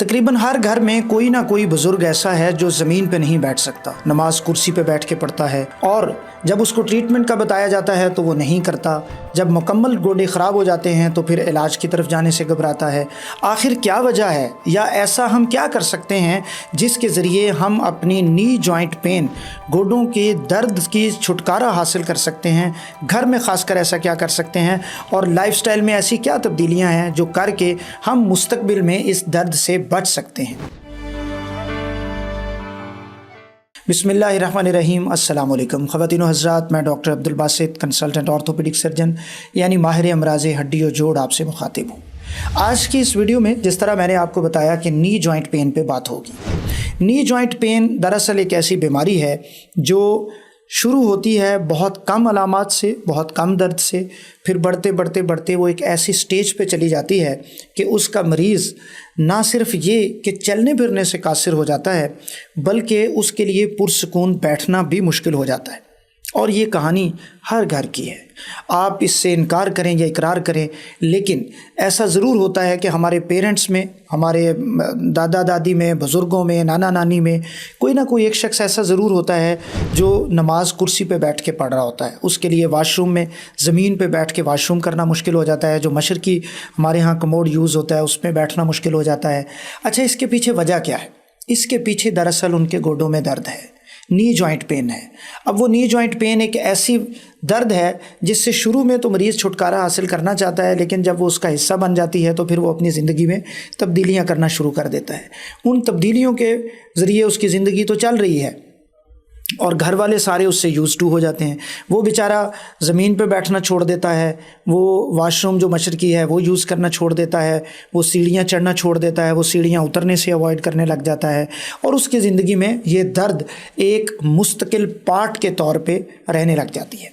तकरीबन हर घर में कोई ना कोई बुज़ुर्ग ऐसा है जो ज़मीन पे नहीं बैठ सकता, नमाज कुर्सी पे बैठ के पढ़ता है और जब उसको ट्रीटमेंट का बताया जाता है तो वो नहीं करता। जब मुकम्मल गोडे ख़राब हो जाते हैं तो फिर इलाज की तरफ जाने से घबराता है। आखिर क्या वजह है, या ऐसा हम क्या कर सकते हैं जिसके ज़रिए हम अपनी नी जॉइंट पेन, गोडों के दर्द की छुटकारा हासिल कर सकते हैं। घर में ख़ासकर ऐसा क्या कर सकते हैं और लाइफस्टाइल में ऐसी क्या तब्दीलियां हैं जो करके हम मुस्तकबिल में इस दर्द से बच सकते हैं। बिस्मिल्लाहिर्रहमानिर्रहीम। अस्सलाम वालेकुम ख़वातीन व हज़रात, मैं doctor Abdul Basit, consultant orthopaedic surgeon यानी माहिर अमराज़ हड्डी और जोड़ आपसे मुखातिब हूँ। आज की इस वीडियो में जिस तरह मैंने आपको बताया कि नी जॉइंट पेन पे बात होगी। नी जॉइंट पेन दरअसल एक ऐसी बीमारी है जो शुरू होती है बहुत कम अलामात से, बहुत कम दर्द से, फिर बढ़ते बढ़ते बढ़ते वो एक ऐसी स्टेज पे चली जाती है कि उसका मरीज़ ना सिर्फ ये कि चलने फिरने से कासिर हो जाता है बल्कि उसके लिए पुरसुकून बैठना भी मुश्किल हो जाता है। और ये कहानी हर घर की है, आप इससे इनकार करें या इकरार करें, लेकिन ऐसा ज़रूर होता है कि हमारे पेरेंट्स में, हमारे दादा दादी में, बुज़ुर्गों में, नाना नानी में कोई ना कोई एक शख्स ऐसा ज़रूर होता है जो नमाज कुर्सी पे बैठ के पढ़ रहा होता है। उसके लिए वाशरूम में ज़मीन पे बैठ के वाशरूम करना मुश्किल हो जाता है। जो मशरकी हमारे यहाँ कमोड यूज़ होता है उसमें बैठना मुश्किल हो जाता है। अच्छा, इसके पीछे वजह क्या है? इसके पीछे दरअसल उनके गोडों में दर्द है, नी जॉइंट पेन है। अब वो नी जॉइंट पेन एक ऐसी दर्द है जिससे शुरू में तो मरीज़ छुटकारा हासिल करना चाहता है, लेकिन जब वो उसका हिस्सा बन जाती है तो फिर वो अपनी ज़िंदगी में तब्दीलियां करना शुरू कर देता है। उन तब्दीलियों के ज़रिए उसकी ज़िंदगी तो चल रही है और घर वाले सारे उससे यूज़ टू हो जाते हैं। वो बेचारा ज़मीन पे बैठना छोड़ देता है, वो वाशरूम जो मशरकी है वो यूज़ करना छोड़ देता है, वो सीढ़ियाँ चढ़ना छोड़ देता है, वो सीढ़ियाँ उतरने से अवॉइड करने लग जाता है और उसकी ज़िंदगी में ये दर्द एक मुस्तकिल पार्ट के तौर पे रहने लग जाती है।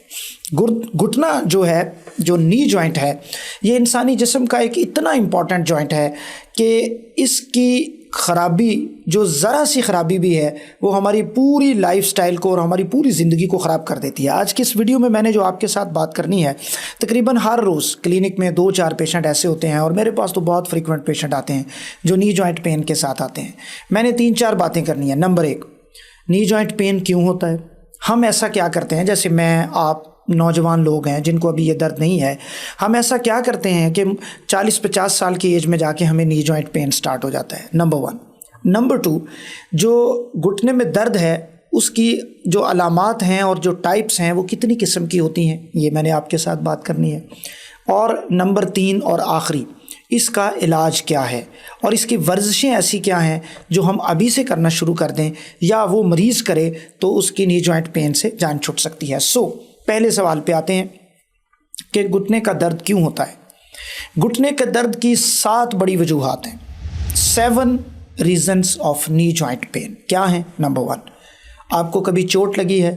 घुटना जो है, जो नी जॉइंट है, ये इंसानी जिस्म का एक इतना इम्पॉर्टेंट जॉइंट है कि इसकी ख़राबी, जो ज़रा सी ख़राबी भी है, वो हमारी पूरी लाइफस्टाइल को और हमारी पूरी ज़िंदगी को ख़राब कर देती है। आज की इस वीडियो में मैंने जो आपके साथ बात करनी है, तकरीबन हर रोज़ क्लिनिक में 2-4 पेशेंट ऐसे होते हैं और मेरे पास तो बहुत फ्रीक्वेंट पेशेंट आते हैं जो नी जॉइंट पेन के साथ आते हैं। मैंने 3-4 बातें करनी है। नंबर 1, नी जॉइंट पेन क्यों होता है, हम ऐसा क्या करते हैं, जैसे मैं, आप नौजवान लोग हैं जिनको अभी ये दर्द नहीं है, हम ऐसा क्या करते हैं कि 40-50 साल की एज में जाके हमें नी जॉइंट पेन स्टार्ट हो जाता है। नंबर 1। नंबर 2, जो घुटने में दर्द है उसकी जो अलामात हैं और जो टाइप्स हैं वो कितनी किस्म की होती हैं, ये मैंने आपके साथ बात करनी है। और नंबर 3 और आखिरी, इसका इलाज क्या है और इसकी वर्जिशें ऐसी क्या हैं जो हम अभी से करना शुरू कर दें या वो मरीज़ करे तो उसकी नी जॉइंट पेन से जान छूट सकती है। पहले सवाल पे आते हैं कि घुटने का दर्द क्यों होता है। घुटने के दर्द की 7 बड़ी वजूहात हैं। 7 reasons of knee joint pain क्या हैं? नंबर 1, आपको कभी चोट लगी है।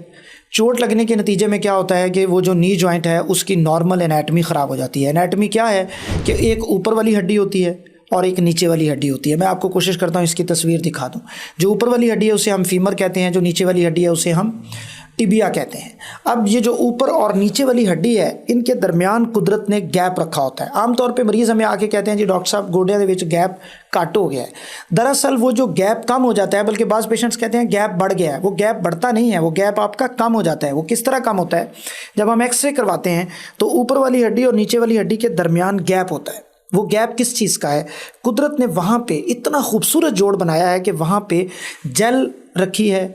चोट लगने के नतीजे में क्या होता है कि वो जो नी जॉइंट है उसकी नॉर्मल एनाटमी ख़राब हो जाती है। एनाटमी क्या है कि एक ऊपर वाली हड्डी होती है और एक नीचे वाली हड्डी होती है। मैं आपको कोशिश करता हूँ इसकी तस्वीर दिखा दूँ। जो ऊपर वाली हड्डी है उसे हम फीमर कहते हैं, जो नीचे वाली हड्डी है उसे हम टिबिया कहते हैं। अब ये जो ऊपर और नीचे वाली हड्डी है, इनके दरमियान कुदरत ने गैप रखा होता है। आमतौर पे मरीज़ हमें आके कहते हैं जी डॉक्टर साहब गोडिया के विच गैप कट हो गया है। दरअसल वो जो गैप कम हो जाता है, बल्कि बाज़ पेशेंट्स कहते हैं गैप बढ़ गया है, वो गैप बढ़ता नहीं है, वो गैप आपका कम हो जाता है। वो किस तरह कम होता है? जब हम एक्सरे करवाते हैं तो ऊपर वाली हड्डी और नीचे वाली हड्डी के दरमियान गैप होता है। वो गैप किस चीज़ का है? कुदरत ने वहाँ पे इतना खूबसूरत जोड़ बनाया है कि वहाँ पे जेल रखी है,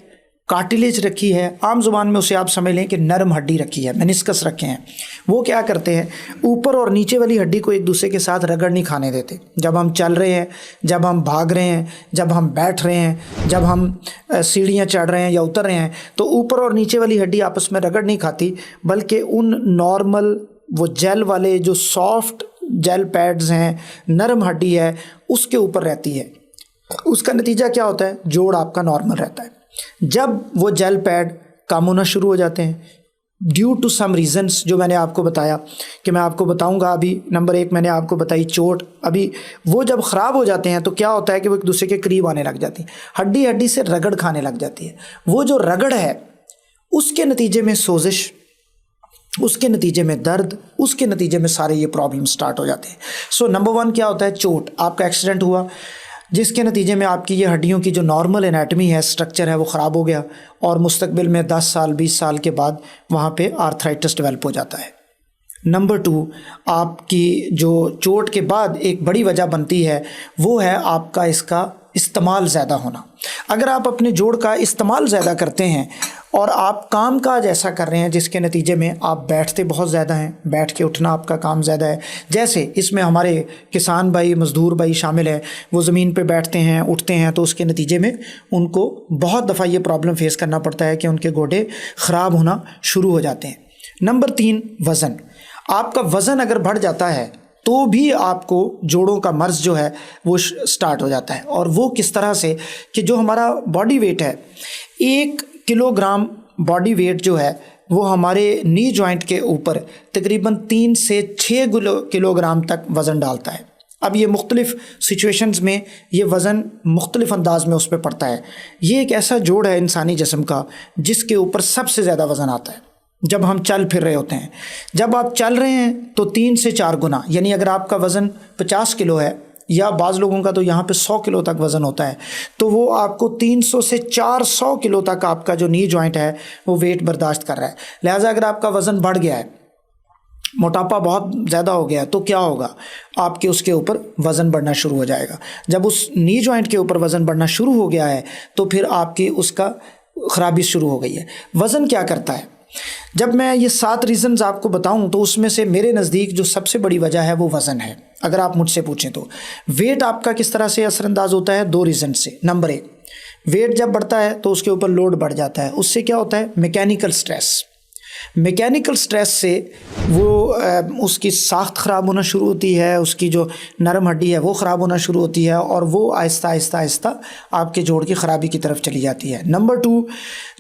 कार्टिलेज रखी है, आम ज़ुबान में उसे आप समझ लें कि नरम हड्डी रखी है, मेनिस्कस रखे हैं। वो क्या करते हैं, ऊपर और नीचे वाली हड्डी को एक दूसरे के साथ रगड़ नहीं खाने देते। जब हम चल रहे हैं, जब हम भाग रहे हैं, जब हम बैठ रहे हैं, जब हम सीढ़ियाँ चढ़ रहे हैं या उतर रहे हैं, तो ऊपर और नीचे वाली हड्डी आपस में रगड़ नहीं खाती, बल्कि उन नॉर्मल वो जेल वाले जो सॉफ्ट जेल पैड्स हैं, नरम हड्डी है, उसके ऊपर रहती है। उसका नतीजा क्या होता है? जोड़ आपका नॉर्मल रहता है। जब वो जेल पैड कम होना शुरू हो जाते हैं ड्यू टू सम रीजंस जो मैंने आपको बताया, कि मैं आपको बताऊंगा अभी। नंबर 1 मैंने आपको बताई चोट। अभी वो जब ख़राब हो जाते हैं तो क्या होता है कि वो एक दूसरे के करीब आने लग जाती है, हड्डी हड्डी से रगड़ खाने लग जाती है। वो जो रगड़ है उसके नतीजे में सोजिश, उसके नतीजे में दर्द, उसके नतीजे में सारे ये प्रॉब्लम स्टार्ट हो जाते हैं। नंबर 1 क्या होता है? चोट। आपका एक्सीडेंट हुआ, जिसके नतीजे में आपकी ये हड्डियों की जो नॉर्मल एनाटमी है, स्ट्रक्चर है, वो ख़राब हो गया और मुस्तकबिल में 10 साल 20 साल के बाद वहाँ पे आर्थराइटिस डेवलप हो जाता है। नंबर 2, आपकी जो चोट के बाद एक बड़ी वजह बनती है वो है आपका इसका इस्तेमाल ज़्यादा होना। अगर आप अपने जोड़ का इस्तेमाल ज़्यादा करते हैं और आप काम काज ऐसा कर रहे हैं जिसके नतीजे में आप बैठते बहुत ज़्यादा हैं, बैठ के उठना आपका काम ज़्यादा है, जैसे इसमें हमारे किसान भाई, मज़दूर भाई शामिल है, वो ज़मीन पे बैठते हैं, उठते हैं, तो उसके नतीजे में उनको बहुत दफ़ा ये प्रॉब्लम फेस करना पड़ता है कि उनके गोडे ख़राब होना शुरू हो जाते हैं। नंबर 3, वज़न। आपका वज़न अगर बढ़ जाता है तो भी आपको जोड़ों का मर्ज़ जो है वो स्टार्ट हो जाता है। और वो किस तरह से कि जो हमारा बॉडी वेट है, 1 किलोग्राम बॉडी वेट जो है वो हमारे नी जॉइंट के ऊपर तकरीबन 3 से 6 किलोग्राम तक वज़न डालता है। अब ये मुख्तलिफ़ सिचुएशंस में ये वज़न मुख्तलिफ़ अंदाज में उस पर पड़ता है। ये एक ऐसा जोड़ है इंसानी जिस्म का जिसके ऊपर सबसे ज़्यादा वज़न आता है जब हम चल फिर रहे होते हैं। जब आप चल रहे हैं तो 3 से 4 गुना, यानी अगर आपका वज़न 50 किलो है या बाज़ लोगों का तो यहाँ पे 100 किलो तक वज़न होता है, तो वो आपको 300 से 400 किलो तक आपका जो नी जॉइंट है वो वेट बर्दाश्त कर रहा है। लिहाजा अगर आपका वज़न बढ़ गया है, मोटापा बहुत ज़्यादा हो गया है, तो क्या होगा, आपके उसके ऊपर वज़न बढ़ना शुरू हो जाएगा। जब उस नी जॉइंट के ऊपर वज़न बढ़ना शुरू हो गया है तो फिर आपकी उसका ख़राबी शुरू हो गई है। वज़न क्या करता है? जब मैं ये 7 रीज़न्स आपको बताऊं तो उसमें से मेरे नज़दीक जो सबसे बड़ी वजह है वो वज़न है। अगर आप मुझसे पूछें तो वेट आपका किस तरह से असरअंदाज होता है? 2 रीज़न से। नंबर 1, वेट जब बढ़ता है तो उसके ऊपर लोड बढ़ जाता है। उससे क्या होता है? Mechanical stress. मैकेनिकल स्ट्रेस से वो उसकी साख्त ख़राब होना शुरू होती है, उसकी जो नरम हड्डी है वो ख़राब होना शुरू होती है और वो आहिस्ता आहिस्ता आहिस्ता आपके जोड़ की ख़राबी की तरफ चली जाती है। नंबर 2,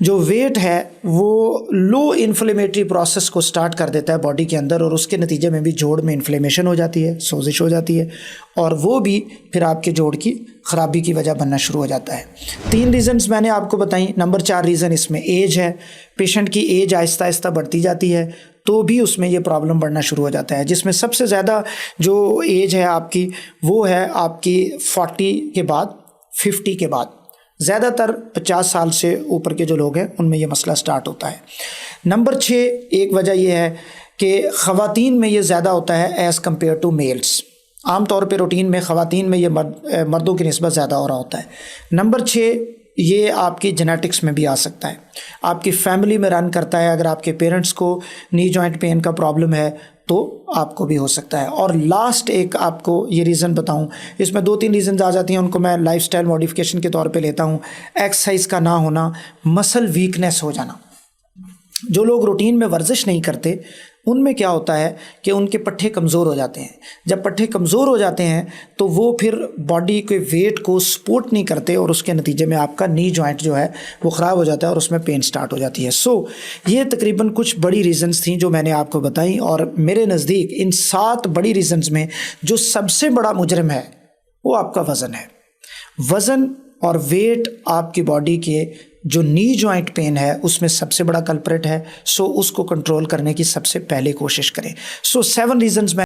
जो वेट है वो लो इन्फ्लेमेटरी प्रोसेस को स्टार्ट कर देता है बॉडी के अंदर और उसके नतीजे में भी जोड़ में इन्फ्लेमेशन हो जाती है, सोजिश हो जाती है और वो भी फिर आपके जोड़ की ख़राबी की वजह बनना शुरू हो जाता है। 3 रीज़न्स मैंने आपको बताई। नंबर 4 रीज़न इसमें एज है। पेशेंट की एज आहिस्ता आहिस्ता बढ़ती जाती है तो भी उसमें ये प्रॉब्लम बढ़ना शुरू हो जाता है, जिसमें सबसे ज़्यादा जो एज है आपकी वो है आपकी 40 के बाद, 50 के बाद। ज़्यादातर 50 साल से ऊपर के जो लोग हैं उनमें ये मसला स्टार्ट होता है। नंबर 6, एक वजह यह है कि ख़वातीन में ये ज़्यादा होता है एज़ कम्पेयर टू मेल्स। आम तौर पे रूटीन में ख़वातीन में ये मर्दों की निस्बत ज़्यादा हो रहा होता है। नंबर 6, ये आपकी जेनेटिक्स में भी आ सकता है, आपकी फैमिली में रन करता है। अगर आपके पेरेंट्स को नी जॉइंट पेन का प्रॉब्लम है तो आपको भी हो सकता है। और लास्ट एक आपको ये रीज़न बताऊं, इसमें 2-3 रीज़न आ जाती हैं, उनको मैं लाइफस्टाइल मॉडिफिकेशन के तौर पे लेता हूं। एक्सरसाइज का ना होना, मसल वीकनेस हो जाना। जो लोग रूटीन में वर्जिश नहीं करते उनमें क्या होता है कि उनके पट्टे कमज़ोर हो जाते हैं। जब पट्टे कमज़ोर हो जाते हैं तो वो फिर बॉडी के वेट को सपोर्ट नहीं करते और उसके नतीजे में आपका नी जॉइंट जो है वो ख़राब हो जाता है और उसमें पेन स्टार्ट हो जाती है। ये तकरीबन कुछ बड़ी रीज़न्स थी जो मैंने आपको बताई और मेरे नज़दीक इन 7 बड़ी रीज़न्स में जो सबसे बड़ा मुजरिम है वो आपका वज़न है। वज़न और वेट आपकी बॉडी के जो नी जॉइंट पेन है उसमें सबसे बड़ा कल्प्रेट है। उसको कंट्रोल करने की सबसे पहले कोशिश करें। 7 रीज़न्स